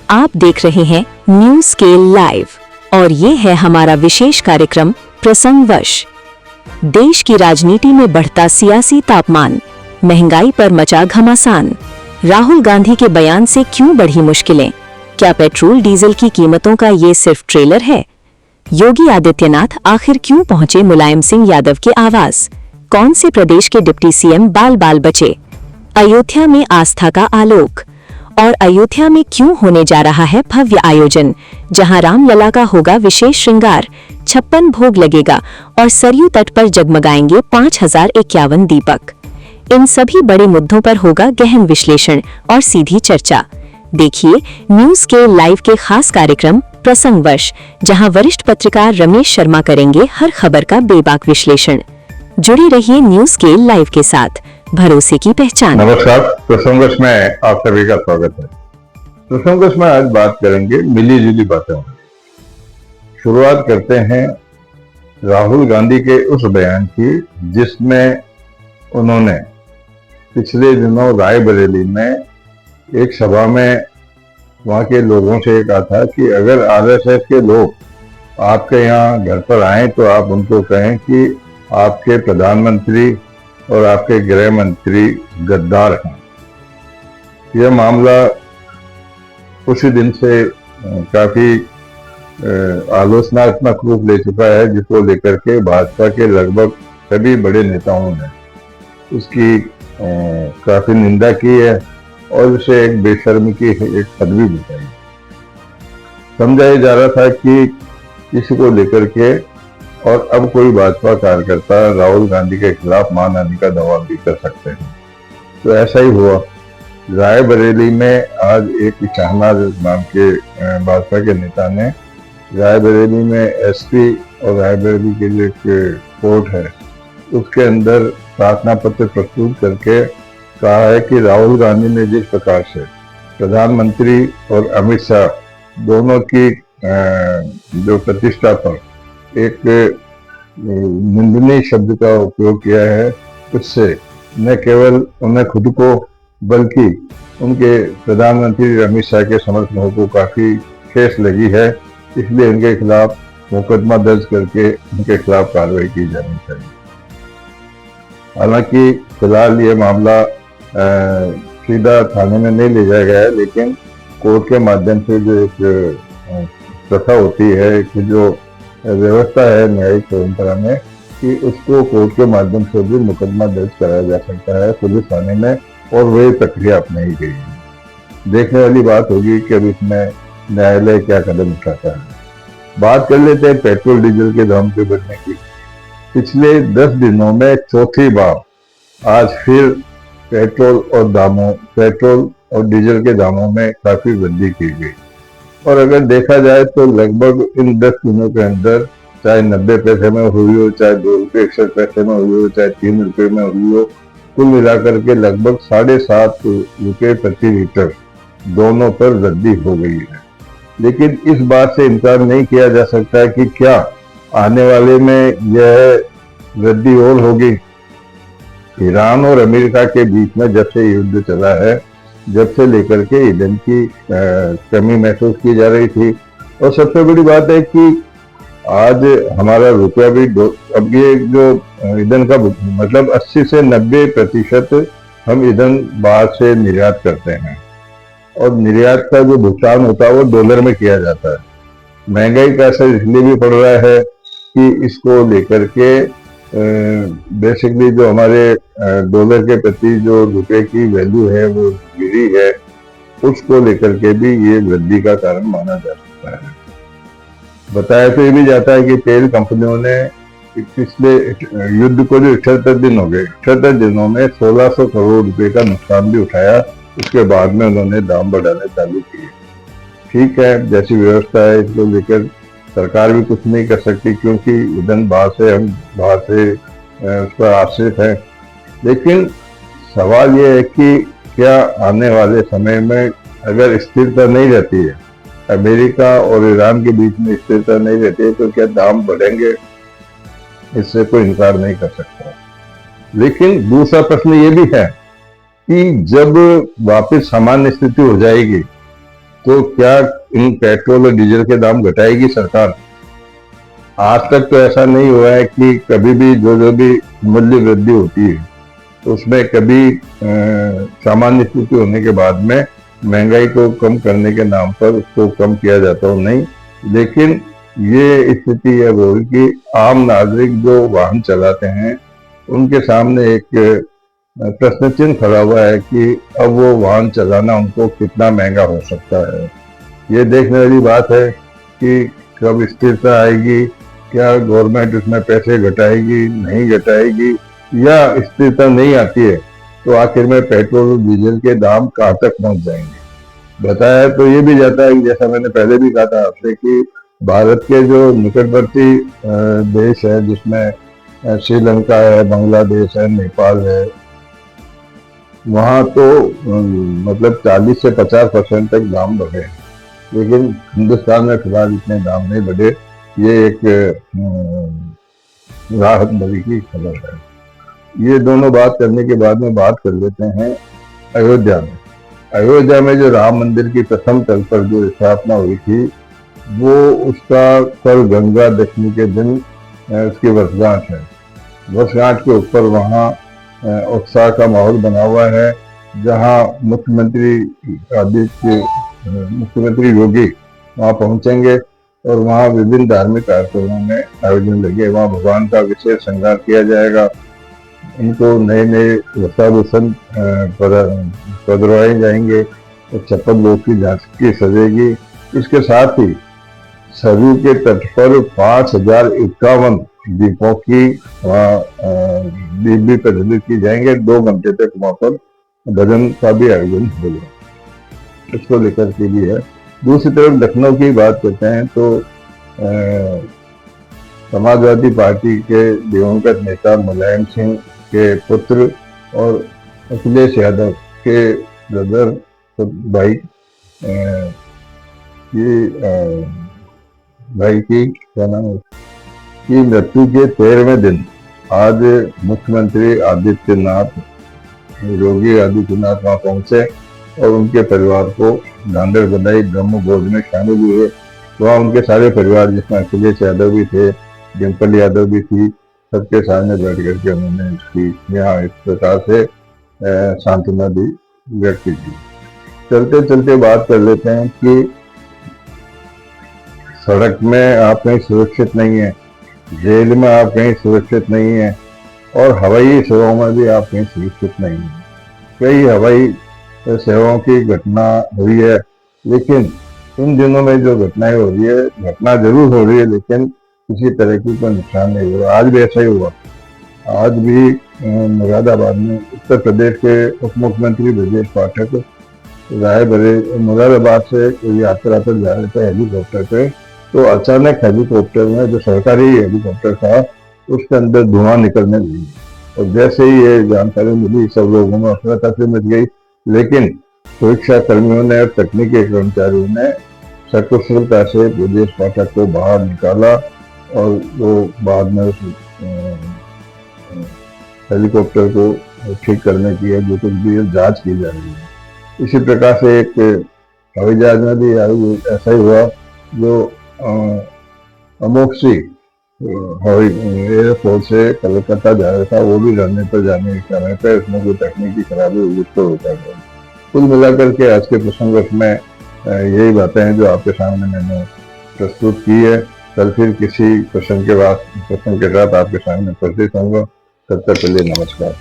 आप देख रहे हैं न्यूज स्केल लाइव और ये है हमारा विशेष कार्यक्रम प्रसंगवश। देश की राजनीति में बढ़ता सियासी तापमान, महंगाई पर मचा घमासान, राहुल गांधी के बयान से क्यों बढ़ी मुश्किलें, क्या पेट्रोल डीजल की कीमतों का ये सिर्फ ट्रेलर है? योगी आदित्यनाथ आखिर क्यों पहुंचे मुलायम सिंह यादव के आवास? कौन से प्रदेश के डिप्टी सीएम बाल बाल बचे? अयोध्या में आस्था का आलोक। और अयोध्या में क्यों होने जा रहा है भव्य आयोजन, जहां रामलला का होगा विशेष श्रृंगार, 56 भोग लगेगा और सरयू तट पर जगमगाएंगे 5051 दीपक। इन सभी बड़े मुद्दों पर होगा गहन विश्लेषण और सीधी चर्चा। देखिए न्यूज के लाइव के खास कार्यक्रम प्रसंगवश, जहां वरिष्ठ पत्रकार रमेश शर्मा करेंगे हर खबर का बेबाक विश्लेषण। जुड़े रहिए न्यूज के लाइव के साथ, भरोसे की पहचान। नमस्कार, प्रसंगवश में आप सभी का स्वागत है। प्रसंगवश में आज बात करेंगे मिली जुली बातों। शुरुआत करते हैं राहुल गांधी के उस बयान की, जिसमें उन्होंने पिछले दिनों रायबरेली में एक सभा में वहां के लोगों से कहा था कि अगर आरएसएस के लोग आपके यहाँ घर पर आए तो आप उनको कहें कि आपके प्रधानमंत्री और आपके गृह मंत्री गद्दार हैं। यह मामला उसी दिन से काफी आलोचनात्मक रूप ले चुका है, जिसको लेकर के भाजपा के लगभग सभी बड़े नेताओं ने उसकी काफी निंदा की है और उसे एक बेशर्मी की एक पदवी बताई। समझाया जा रहा था कि इसी को लेकर के और अब कोई भाजपा कार्यकर्ता राहुल गांधी के खिलाफ मानहानि का दावा भी कर सकते हैं। तो ऐसा ही हुआ। रायबरेली में आज एक शहनाज नाम के भाजपा के नेता ने रायबरेली में एसपी और रायबरेली के जो कोर्ट है उसके अंदर प्रार्थना पत्र प्रस्तुत करके कहा है कि राहुल गांधी ने जिस प्रकार से प्रधानमंत्री और अमित शाह दोनों की जो प्रतिष्ठा पर एक निंदनीय शब्द का उपयोग किया है, उससे न केवल उन्हें खुद को बल्कि उनके प्रधानमंत्री अमित शाह के समर्थकों को काफी ठेस लगी है। इसलिए उनके खिलाफ मुकदमा दर्ज करके उनके खिलाफ कार्रवाई की जानी चाहिए। हालांकि फिलहाल ये मामला सीधा थाने में नहीं ले जाया गया है, लेकिन कोर्ट के माध्यम से जो एक प्रथा होती है कि जो व्यवस्था है न्यायिक परंपरा में, कि उसको कोर्ट के माध्यम से भी मुकदमा दर्ज कराया जा सकता है पुलिस थाने में, और वही प्रक्रिया अपनाई गई है। देखने वाली बात होगी कि अब इसमें न्यायालय क्या कदम उठाता है। बात कर लेते हैं पेट्रोल डीजल के दाम के बढ़ने की। पिछले 10 दिनों में चौथी बार आज फिर पेट्रोल और डीजल के दामों में काफी वृद्धि की गई। और अगर देखा जाए तो लगभग इन 10 दिनों के अंदर, चाहे 90 पैसे में हुई हो, चाहे 2 रुपये 61 पैसे में हुई हो, चाहे 3 रुपये में हुई हो, कुल मिलाकर के लगभग 7.5 रुपये प्रति लीटर दोनों पर वृद्धि हो गई है। लेकिन इस बात से इनकार नहीं किया जा सकता कि क्या आने वाले में यह वृद्धि और होगी। ईरान और अमेरिका के बीच में जब से युद्ध चला है, जब से लेकर के ईंधन की कमी महसूस की जा रही थी, और सबसे बड़ी बात है कि आज हमारा रुपया भी अब ये जो ईंधन का मतलब 80 से 90% हम ईंधन बाहर से निर्यात करते हैं, और निर्यात का जो भुगतान होता है वो डॉलर में किया जाता है। महंगाई का असर इसलिए भी पड़ रहा है कि इसको लेकर के बेसिकली जो हमारे डॉलर के प्रति जो रुपए की वैल्यू है वो गिरी है, उसको लेकर के भी ये वृद्धि का कारण माना जा सकता है। बताया तो ये भी जाता है कि तेल कंपनियों ने पिछले युद्ध को जो 78 दिन हो गए, 78 दिनों में 1600 करोड़ रुपए का नुकसान भी उठाया। उसके बाद में उन्होंने दाम बढ़ाने चालू किए। ठीक है, जैसी व्यवस्था है इसको लेकर सरकार भी कुछ नहीं कर सकती, क्योंकि ईंधन हम बाहर से उस पर आश्रित है। लेकिन सवाल ये है कि क्या आने वाले समय में अगर स्थिरता नहीं रहती है, अमेरिका और ईरान के बीच में स्थिरता नहीं रहती है, तो क्या दाम बढ़ेंगे? इससे कोई इनकार नहीं कर सकता। लेकिन दूसरा प्रश्न ये भी है कि जब वापस सामान्य स्थिति हो जाएगी तो क्या इन पेट्रोल और डीजल के दाम घटाएगी सरकार? आज तक तो ऐसा नहीं हुआ है कि कभी भी जो भी मूल्य वृद्धि होती है तो उसमें कभी सामान्य स्थिति होने के बाद में महंगाई को कम करने के नाम पर उसको कम किया जाता हो, नहीं। लेकिन ये स्थिति अब होगी कि आम नागरिक जो वाहन चलाते हैं उनके सामने एक प्रश्न चिन्ह खड़ा हुआ है कि अब वो वाहन चलाना उनको कितना महंगा हो सकता है। ये देखने वाली बात है कि कब स्थिरता आएगी, क्या गवर्नमेंट उसमें पैसे घटाएगी, नहीं घटाएगी, या स्थिरता नहीं आती है तो आखिर में पेट्रोल और डीजल के दाम कहाँ तक पहुंच जाएंगे। बताया तो ये भी जाता है, जैसा मैंने पहले भी कहा था आपसे, कि भारत के जो निकटवर्ती देश है जिसमें श्रीलंका है, बांग्लादेश है, नेपाल है, वहाँ तो मतलब 40 से 50% तक दाम बढ़े हैं, लेकिन हिंदुस्तान में फिलहाल इतने दाम नहीं बढ़े। ये एक राहत भरी की खबर है। ये दोनों बात करने के बाद में बात कर लेते हैं अयोध्या में। अयोध्या में जो राम मंदिर की प्रथम तल पर जो स्थापना हुई थी, वो उसका कल गंगा दशमी के दिन उसकी वर्षगांठ है। वर्षगांठ के ऊपर वहाँ उत्साह का माहौल बना हुआ है, जहाँ मुख्यमंत्री योगी वहाँ पहुंचेंगे और वहाँ विभिन्न धार्मिक कार्यक्रमों में आयोजन लगे। वहाँ भगवान का विशेष श्रृंगार किया जाएगा, इनको नए नए वस्त्राभूषण पहनवाए जाएंगे, चप्पल लोग की झांकी सजेगी। इसके साथ ही सरयू के तट पर 5051 दीपों की दीप भी प्रज्वलित की जाएंगे। 2 घंटे तक वहाँ पर भजन का भी आयोजन होगा, इसको लेकर के भी है। दूसरी तरफ लखनऊ की बात करते हैं तो समाजवादी पार्टी के दिवंगत नेता मुलायम सिंह के पुत्र और अखिलेश यादव के ब्रदर भाई की क्या नाम है की मृत्यु के 13वें दिन आज मुख्यमंत्री आदित्यनाथ, योगी आदित्यनाथ वहां पहुंचे और उनके परिवार को ढांढर बधाई ब्रह्म भोज में शामिल हुए। वहाँ उनके सारे परिवार, जिसमें अखिलेश यादव भी थे, डिम्पल यादव भी थी, सबके सामने बैठ करके उन्होंने इसकी यहाँ इस प्रकार से सांत्वना दी, व्यक्त की। चलते चलते बात कर लेते हैं कि सड़क में आप कहीं सुरक्षित नहीं है, जेल में आप कहीं सुरक्षित नहीं है, और हवाई सेवाओं में भी आप कहीं सुरक्षित नहीं है। कई हवाई सेवाओं की घटना हुई है, लेकिन इन दिनों में जो घटनाएं हो रही है, घटना जरूर हो रही है लेकिन किसी तरह की कोई नुकसान नहीं हुआ। आज भी ऐसा ही हुआ। आज भी मुरादाबाद में उत्तर प्रदेश के उप मुख्यमंत्री ब्रजेश पाठक मुरादाबाद से यात्रा पर जा रहे थे हेलीकॉप्टर पे, तो अचानक हेलीकॉप्टर में, जो सरकारी हेलीकॉप्टर था, उसके अंदर धुआं निकलने लगी और जैसे ही ये जानकारी मिली सब लोगों में अफरा तफरी मच गई। लेकिन सुरक्षा कर्मियों ने और तकनीकी कर्मचारियों ने सकुशलता से ब्रजेश पाठक को बाहर निकाला और वो बाद में उस हेलीकॉप्टर को ठीक करने की है जो कुछ भी जांच की जा रही है। इसी प्रकार से एक हवाई जहाज में भी ऐसा ही हुआ, जो अमोक्सी हवाई एयरपोर्ट से कलकत्ता जा रहा था, वो भी रनवे पर जाने के समय पे उसमें कोई तकनीकी खराबी हुई, उसको रोका गया। कुल मिलाकर के आज के प्रसंग में यही बातें हैं जो आपके सामने मैंने प्रस्तुत की है। कल फिर किसी प्रसंग के साथ आपके सामने उपस्थित होंगे। तब तक के लिए नमस्कार।